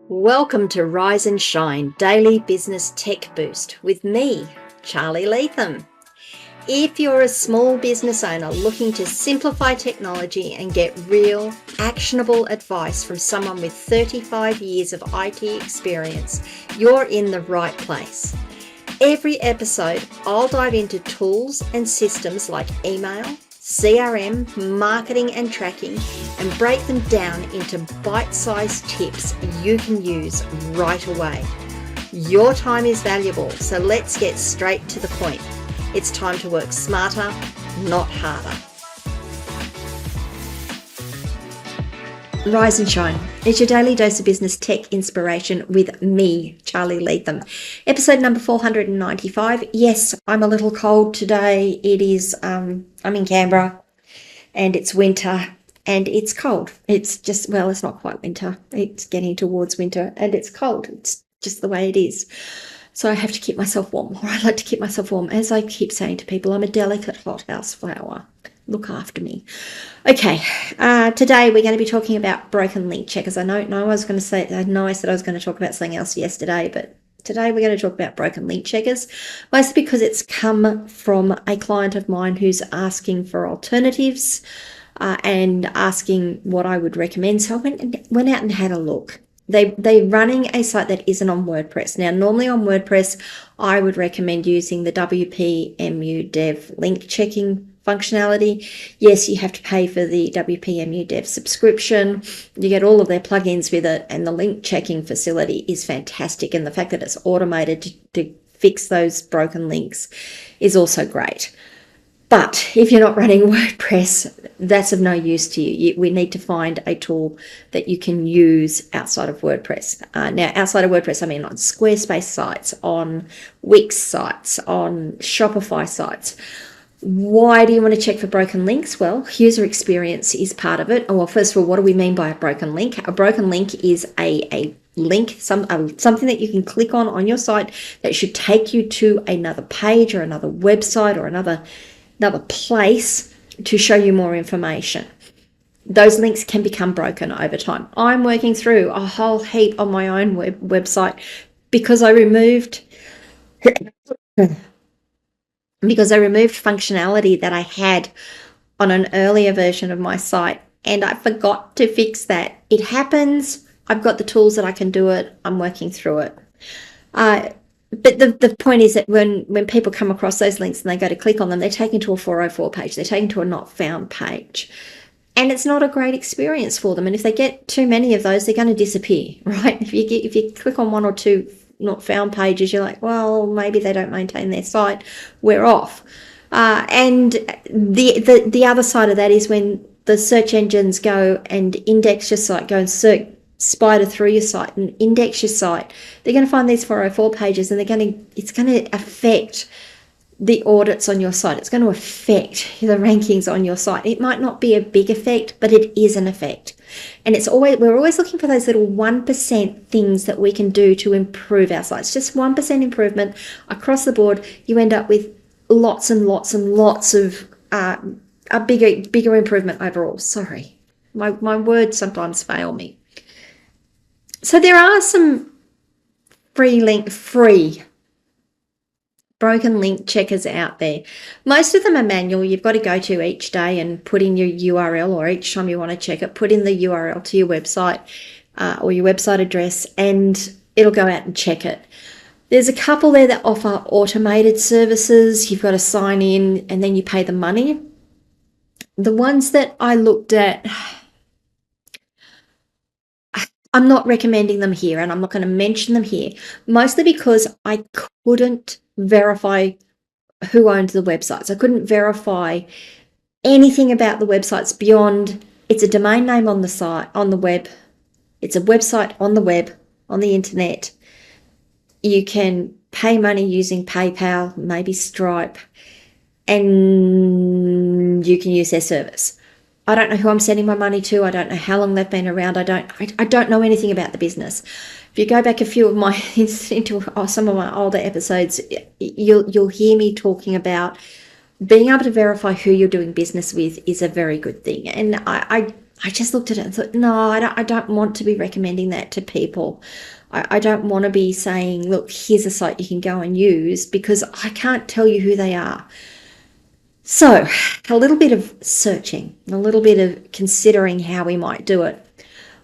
Welcome to Rise and Shine Daily Business Tech Boost with me, Charly Leetham. If you're a small business owner looking to simplify technology and get real, actionable advice from someone with 35 years of IT experience, you're in the right place. Every episode, I'll dive into tools and systems like email, CRM, marketing and tracking, and break them down into bite-sized tips you can use right away. Your time is valuable, so let's get straight to the point. It's time to work smarter, not harder. Rise and Shine. It's your daily dose of business tech inspiration with me, Charly Leetham. Episode number 495. Yes, I'm a little cold today. It is, I'm in Canberra and it's winter and it's cold. It's just, well, it's not quite winter. It's getting towards winter and it's cold. It's just the way it is. So I have to keep myself warm, or I like to keep myself warm. As I keep saying to people, I'm a delicate hothouse flower. Look after me. Okay, today we're going to be talking about broken link checkers. I know I was going to say, I know I said I was going to talk about something else yesterday, but today we're going to talk about broken link checkers, mostly because it's come from a client of mine who's asking for alternatives and asking what I would recommend. So I went out and had a look. They're running a site that isn't on WordPress. Now, normally on WordPress, I would recommend using the WPMU Dev link checking functionality. Yes, you have to pay for the WPMU Dev subscription. You get all of their plugins with it, and the link checking facility is fantastic. And the fact that it's automated to fix those broken links is also great. But if you're not running WordPress, that's of no use to you. We need to find a tool that you can use outside of WordPress. Now, outside of WordPress, I mean on Squarespace sites, on Wix sites, on Shopify sites. Why do you want to check for broken links? Well, user experience is part of it. Well, first of all, what do we mean by a broken link? A broken link is a link, something that you can click on your site that should take you to another page or another website or another place to show you more information. Those links can become broken over time. I'm working through a whole heap on my own website because I removed functionality that I had on an earlier version of my site, and I forgot to fix that. It happens. I've got the tools that I can do it. I'm working through it. But the point is that when people come across those links and they go to click on them, they're taken to a 404 page. They're taken to a not found page. And it's not a great experience for them. And if they get too many of those, they're going to disappear, right? If you click on one or two not found pages, you're like, well, maybe they don't maintain their site. We're off. And the other side of that is when the search engines go and index your site, go and spider through your site and index your site, they're going to find these 404 pages, and it's going to affect the audits on your site. It's going to affect the rankings on your site. It might not be a big effect, but it is an effect. And we're always looking for those little 1% things that we can do to improve our sites. Just 1% improvement across the board, you end up with lots and lots and lots of a bigger improvement overall. Sorry, my words sometimes fail me. So there are some free broken link checkers out there. Most of them are manual. You've got to go to each day and put in your URL, or each time you want to check it, put in the URL to your website or your website address, and it'll go out and check it. There's a couple there that offer automated services. You've got to sign in and then you pay the money. The ones that I looked at, I'm not recommending them here, and I'm not going to mention them here, mostly because I couldn't verify who owned the websites. I couldn't verify anything about the websites beyond it's a domain name on the site, on the web. It's a website on the web, on the internet. You can pay money using PayPal, maybe Stripe, and you can use their service. I don't know who I'm sending my money to. I don't know how long they've been around. I don't know anything about the business. If you go back a few of my into some of my older episodes, you'll hear me talking about being able to verify who you're doing business with is a very good thing. And I I just looked at it and thought, no, I don't want to be recommending that to people. I don't want to be saying, look, here's a site you can go and use, because I can't tell you who they are. So a little bit of searching, a little bit of considering how we might do it.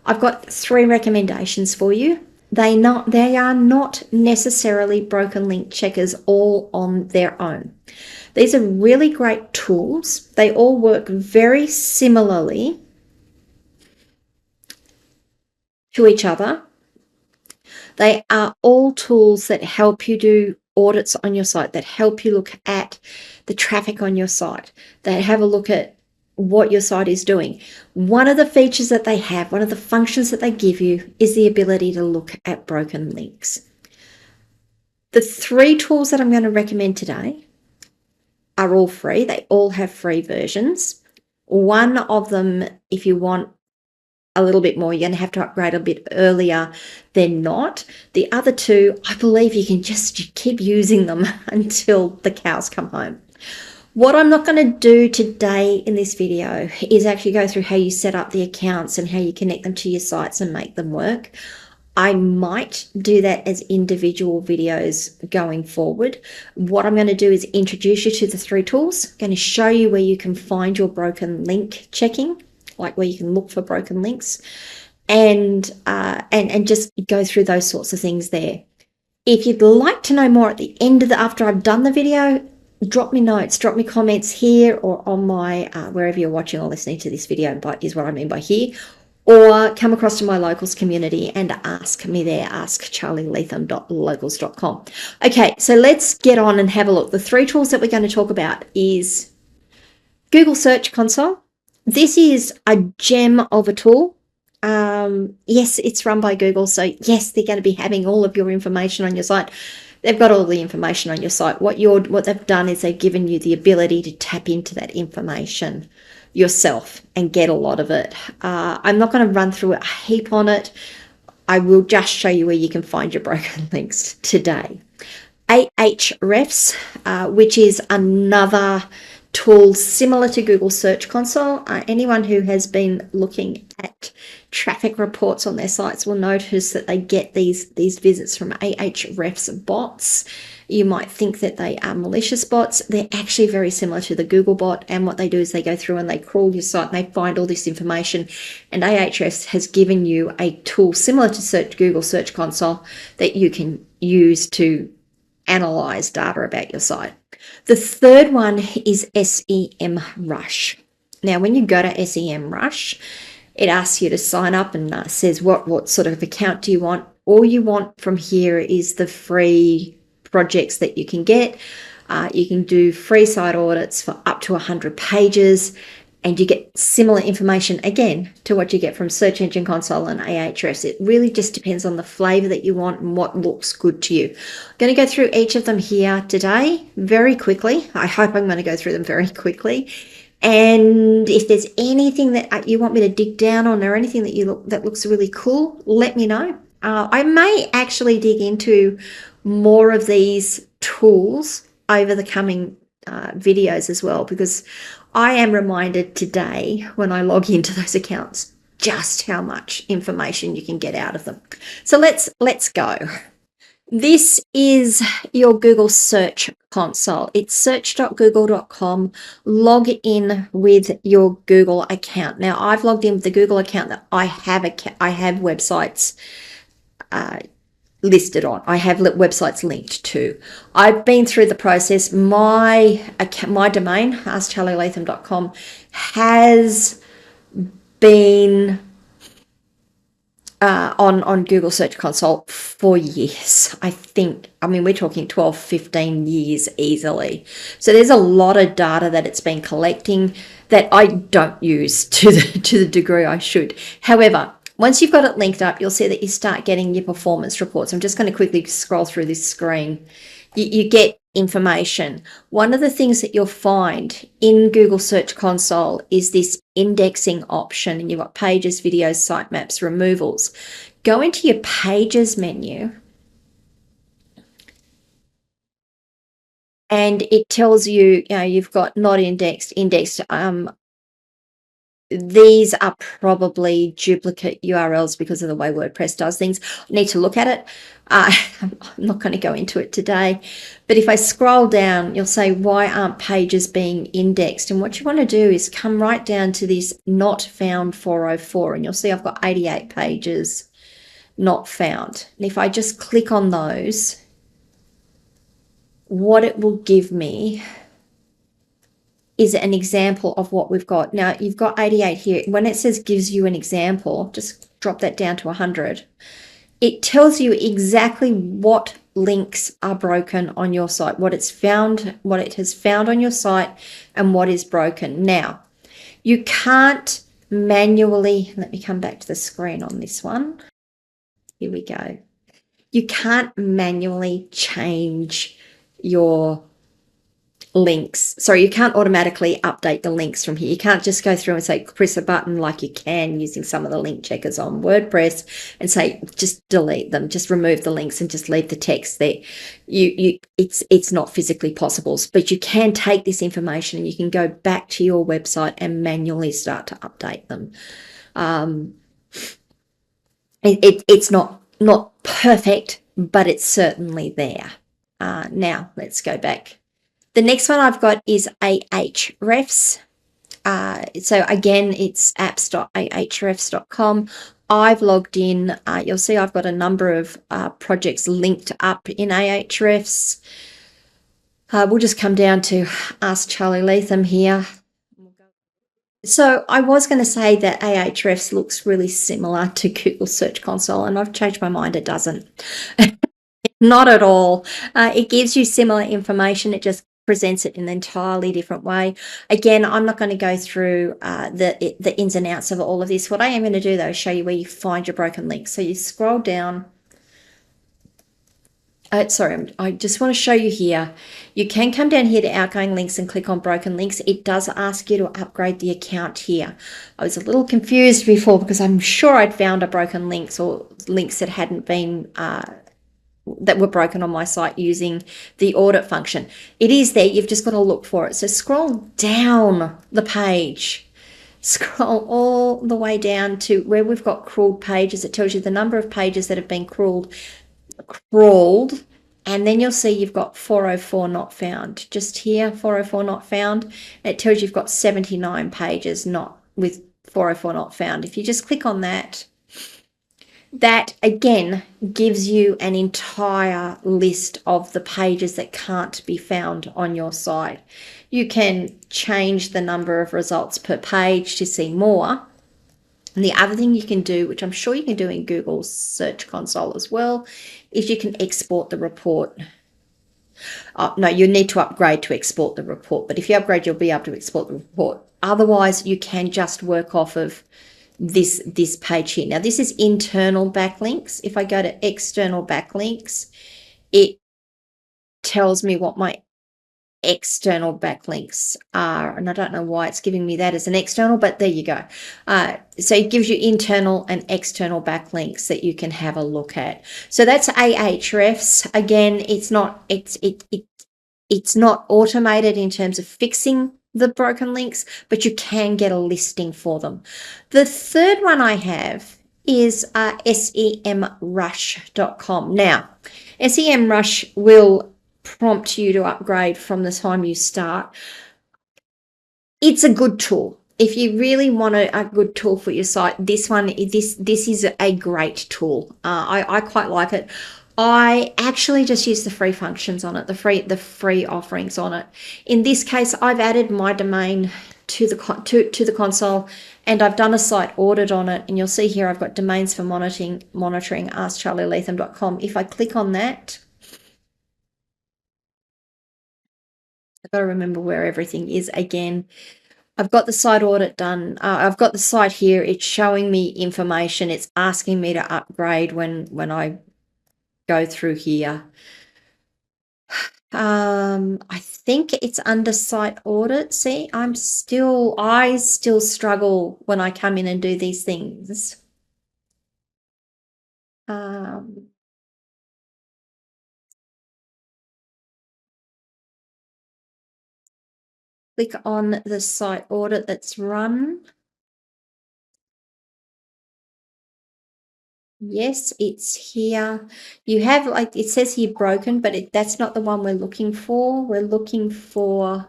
I've got 3 recommendations for you. They are not necessarily broken link checkers all on their own. These are really great tools. They all work very similarly to each other. They are all tools that help you do audits on your site, that help you look at the traffic on your site, that have a look at what your site is doing. One of the features that they have, one of the functions that they give you, is the ability to look at broken links. The 3 tools that I'm going to recommend today are all free. They all have free versions. One of them, if you want a little bit more, you're going to have to upgrade a bit earlier than not. The other 2, I believe you can just keep using them until the cows come home. What I'm not going to do today in this video is actually go through how you set up the accounts and how you connect them to your sites and make them work. I might do that as individual videos going forward. What I'm going to do is introduce you to the 3 tools. I'm going to show you where you can find your broken link checking, like where you can look for broken links, and just go through those sorts of things there. If you'd like to know more at the end of after I've done the video, drop me notes, drop me comments here or on my wherever you're watching or listening to this video, but is what I mean by here, or come across to my locals community and ask me there, askcharlyleetham.locals.com. Okay, so let's get on and have a look. The 3 tools that we're going to talk about is Google Search Console. This is a gem of a tool. Yes, it's run by Google, so yes, they're going to be having all of your information on your site. They've got all the information on your site. What they've done is they've given you the ability to tap into that information yourself and get a lot of it. I'm not going to run through a heap on it. I will just show you where you can find your broken links today. Ahrefs, which is another tool similar to Google Search Console. Anyone who has been looking at traffic reports on their sites will notice that they get these visits from Ahrefs bots. You might think that they are malicious bots. They're actually very similar to the Google bot, and what they do is they go through and they crawl your site and they find all this information, and Ahrefs has given you a tool similar to Google Search Console that you can use to analyze data about your site. The third one is SEMrush. Now, when you go to SEMrush, it asks you to sign up and says what sort of account do you want. All you want from here is the free projects that you can get. You can do free site audits for up to 100 pages, and you get similar information again to what you get from Search Engine Console and Ahrefs. It really just depends on the flavor that you want and what looks good to you. I'm going to go through each of them here today very quickly. I hope I'm going to go through them very quickly. And if there's anything that you want me to dig down on, or anything that looks really cool, let me know. I may actually dig into more of these tools over the coming videos as well, because I am reminded today when I log into those accounts just how much information you can get out of them. So let's go. This is your Google Search Console. It's search.google.com. Log in with your Google account. Now, I've logged in with the Google account that I have websites listed on. I have websites linked to. I've been through the process. My domain, askcharlyleetham.com, has been on Google Search Console for years. We're talking 12, 15 years easily. So there's a lot of data that it's been collecting that I don't use to the degree I should. However, once you've got it linked up, you'll see that you start getting your performance reports. I'm just going to quickly scroll through this screen. You get information. One of the things that you'll find in Google Search Console is this indexing option, and you've got pages, videos, sitemaps, removals. Go into your pages menu, and it tells you, you've got not indexed, indexed. these are probably duplicate URLs because of the way WordPress does things. I need to look at it. I'm not going to go into it today, but if I scroll down, you'll say, why aren't pages being indexed? And what you want to do is come right down to this not found 404, and you'll see I've got 88 pages not found. And if I just click on those, what it will give me is an example of what we've got. Now, you've got 88 here. When it says gives you an example, just drop that down to 100. It tells you exactly what links are broken on your site, what it's found, what it has found on your site, and what is broken. Now, you can't manually, let me come back to the screen on this one. Here we go. You can't manually change your links. Sorry, you can't automatically update the links from here. You can't just go through and say press a button like you can using some of the link checkers on WordPress and say just delete them, just remove the links and just leave the text there. It's not physically possible, but you can take this information and you can go back to your website and manually start to update them. It's not perfect, but it's certainly there. Now let's go back. The next one I've got is Ahrefs. So again, it's apps.ahrefs.com. I've logged in. You'll see I've got a number of projects linked up in Ahrefs. We'll just come down to Ask Charly Leetham here. So I was going to say that Ahrefs looks really similar to Google Search Console, and I've changed my mind. It doesn't. Not at all. It gives you similar information. It just presents it in an entirely different way. Again, I'm not going to go through the ins and outs of all of this. What I am going to do, though, is show you where you find your broken links. So you scroll down. Sorry, I just want to show you here. You can come down here to outgoing links and click on broken links. It does ask you to upgrade the account here. I was a little confused before because I'm sure I'd found a broken links or links that hadn't been that were broken on my site using the audit function. It is there. You've just got to look for it. So scroll down the page. Scroll all the way down to where we've got crawled pages. It tells you the number of pages that have been crawled, and then you'll see you've got 404 not found. Just here, 404 not found. It tells you've got 79 pages not with 404 not found. If you just click on that, that again gives you an entire list of the pages that can't be found on your site. You can change the number of results per page to see more. And the other thing you can do, which I'm sure you can do in Google Search Console as well, is you can export the report. No, you need to upgrade to export the report, but if you upgrade, you'll be able to export the report. Otherwise, you can just work off of this page here. Now, this is internal backlinks. If I go to external backlinks, it tells me what my external backlinks are, and I don't know why it's giving me that as an external, but there you go. So it gives you internal and external backlinks that you can have a look at. So that's Ahrefs. Again, it's not automated in terms of fixing the broken links, but you can get a listing for them. The third one I have is SEMrush.com. Now, SEMrush will prompt you to upgrade from the time you start. It's a good tool. If you really want a good tool for your site, this is a great tool. I quite like it. I actually just use the free functions on it, the free offerings on it. In this case, I've added my domain to the console, and I've done a site audit on it. And you'll see here I've got domains for monitoring askcharlyleetham.com. If I click on that, I've got to remember where everything is again. I've got the site audit done. I've got the site here. It's showing me information. It's asking me to upgrade when I go through here. I think it's under site audit. See, I still struggle when I come in and do these things. Click on the site audit that's run. Yes, it's here. You have, like, it says here broken, but that's not the one we're looking for. We're looking for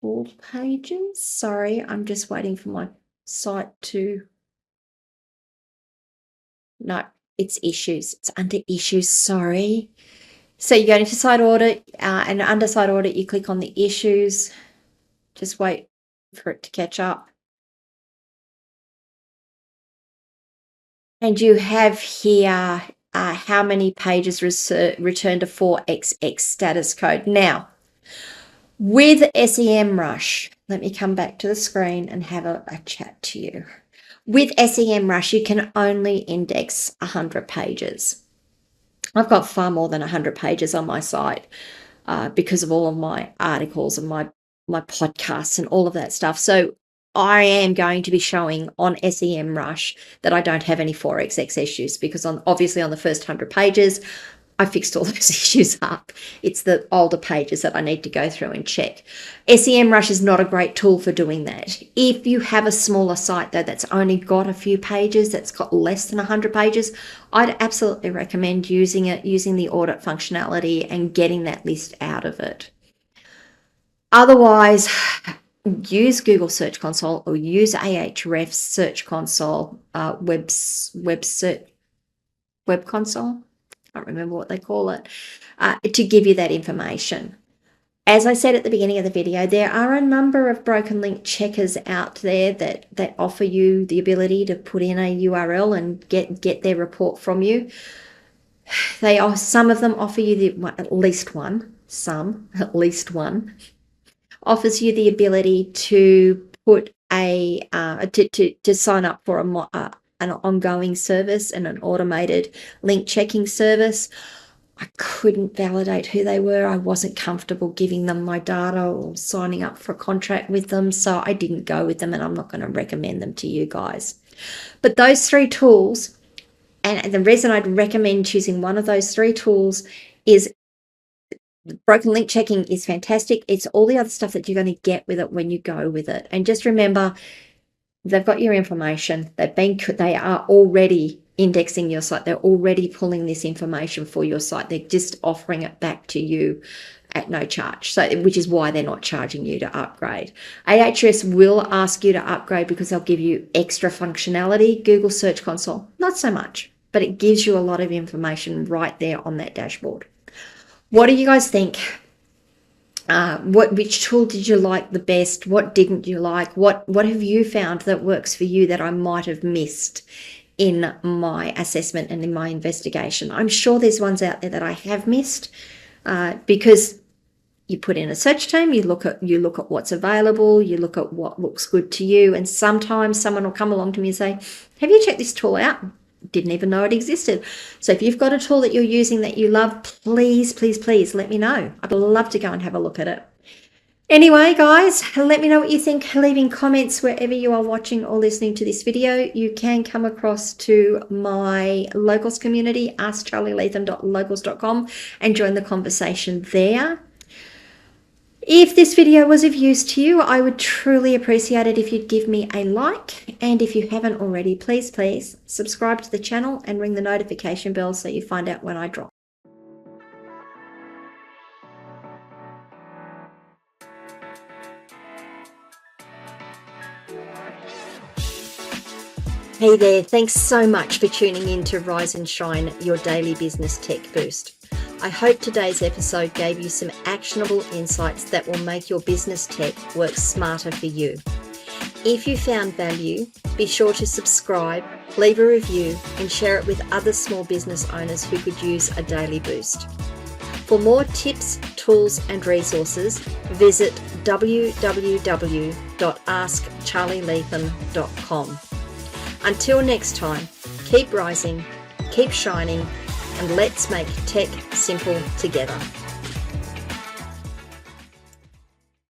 all pages. Sorry, I'm just waiting for my site to, no, it's issues. It's under issues, sorry. So you go into site audit, and under site audit, you click on the issues. Just wait for it to catch up. And you have here how many pages returned a 4XX status code. Now, with SEMrush, let me come back to the screen and have a chat to you. With SEMrush, you can only index 100 pages. I've got far more than 100 pages on my site because of all of my articles and my podcasts and all of that stuff. So I am going to be showing on SEMrush that I don't have any 4XX issues, because obviously on the first 100 pages, I fixed all those issues up. It's the older pages that I need to go through and check. SEMrush is not a great tool for doing that. If you have a smaller site, though, that's only got a few pages, that's got less than 100 pages, I'd absolutely recommend using it, using the audit functionality and getting that list out of it. Otherwise, use Google Search Console or use Ahrefs Search Console, web console. I can't remember what they call it, to give you that information. As I said at the beginning of the video, there are a number of broken link checkers out there that offer you the ability to put in a URL and get their report from you. Some of them offer you at least one offers you the ability to put to sign up for an ongoing service and an automated link checking service. I couldn't validate who they were. I wasn't comfortable giving them my data or signing up for a contract with them, so I didn't go with them, and I'm not going to recommend them to you guys. But those three tools, and the reason I'd recommend choosing one of those three tools is broken link checking is fantastic. It's all the other stuff that you're going to get with it when you go with it. And just remember, they've got your information. They are already indexing your site. They're already pulling this information for your site. They're just offering it back to you at no charge. So, which is why they're not charging you to upgrade. Ahrefs will ask you to upgrade because they'll give you extra functionality. Google Search Console, not so much, but it gives you a lot of information right there on that dashboard. What do you guys think? Which tool did you like the best? What didn't you like? What have you found that works for you that I might have missed in my assessment and in my investigation? I'm sure there's ones out there that I have missed because you put in a search term, you look at what's available, you look at what looks good to you, and sometimes someone will come along to me and say, have you checked this tool out? Didn't even know it existed. So if you've got a tool that you're using that you love, please let me know. I'd love to go and have a look at it. Anyway, guys, let me know what you think, leaving comments wherever you are watching or listening to this video. You can come across to my locals community, askcharlyleetham.locals.com, and join the conversation there. If this video was of use to you, I would truly appreciate it if you'd give me a like. And if you haven't already, please subscribe to the channel and ring the notification bell so you find out when I drop. Hey there, thanks so much for tuning in to Rise and Shine, your daily business tech boost. I hope today's episode gave you some actionable insights that will make your business tech work smarter for you. If you found value, be sure to subscribe, leave a review, and share it with other small business owners who could use a daily boost. For more tips, tools, and resources, visit www.askcharlyleetham.com. Until next time, keep rising, keep shining, and let's make tech simple together.